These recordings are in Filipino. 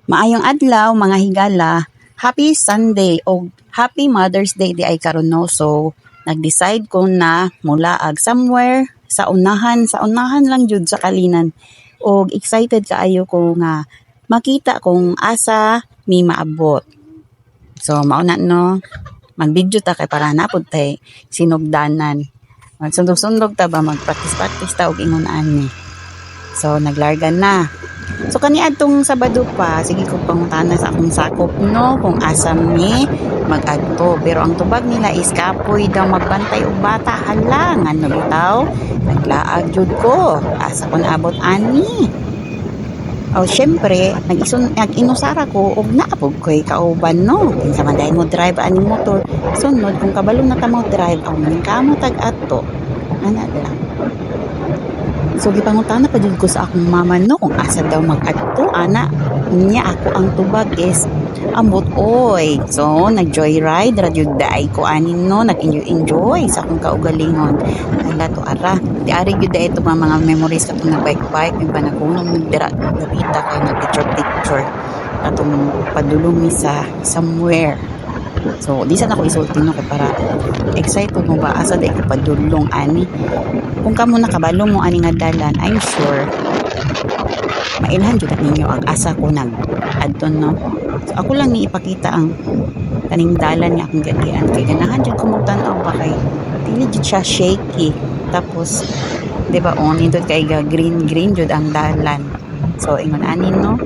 Maayong adlaw mga higala. Happy Sunday o Happy Mother's Day di ay karon no. So nag-decide ko na mulaag somewhere sa unahan lang jud sa Kalinan. Og excited kaayo ko nga makita kung asa mi maabot. So mauna no, mag-video ta kay para napud tay sinugdanan. Magsundog-sundog ta ba, mag-practice ta og ingon ani. So naglargan na. So kaniadtong Sabado pa, sige ko pangutana sa akong sakop no kung asa mi mag-adto. Pero ang tubag nila is kapoy daw magbantay og bata. Hala, ngano bitaw? Naglaag jud ko. Asa ko naabot ani. O syempre, nag-inusara ko og naapog ko'y kauban no. Kinsa man dahil mo drive ani motor. Sunod kung kabalo na ka mo drive, aw maning kamo tag-adto. Ana lang. So gipangutana pa jud ko sa akong mama no kung asa daw mag-adto ana niya ako ang tubag is ambot oy. So nag-joyride ra jud daay ko anin no, nag-enjoy sa akong kaugalingon. Ala to ara, di ari jud daay to mga memories katong nag-bike may panakunom dira dapita kay nag-picture atong padulong mi sa somewhere. So, di sana ako isulti no kay para excited mo ba asa day ko padulong ani. Kung kamo nakabalo mo ani nga dalan, I'm sure mailhan jud ninyo ang asa ko nag adton no. So, ako lang ni ipakita ang kaning dalan nga akong gagian kay ganahan jud ko magtan-aw ba kay dili jud siya shaky. Tapos di ba on indot kay green jud ang dalan. So, ingon anin no.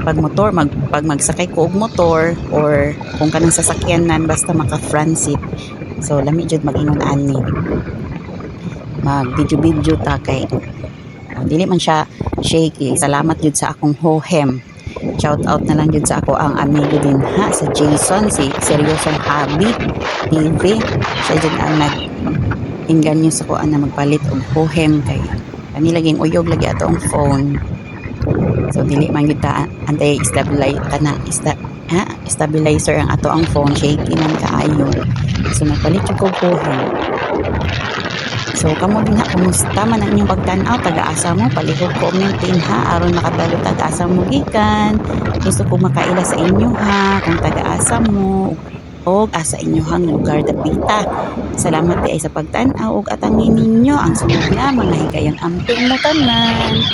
Pag magsakay ko og motor or kung kanang sasakyanan basta maka front seat, so lami jud mag-ingon ani mag video ta kay dili man siya shaky. Salamat jud sa akong hohem, shout out na lang jud sa ako ang amigo din ha sa Jason, si Seryosong Hobby TV. Siya jud ang inganyo sa ko na magpalit og hohem kay kani laging uyog lagi ato ang phone. So dili man gyud ta stabilizer ang ato ang phone, shaky man kaayo. So nagpalit jud ko phone. So kamo din ha, kumusta man ang inyong pagtan-aw, taga-asa mo, palihog commentin ha aron makabalo taga-asa mo gikan. Gusto ko makaila sa inyo ha kung taga-asa mo o asa inyohang lugar dapita. Salamat di ay sa pagtan-aw og atangin ninyo ang sunod nga mga higayang amping mo tanan.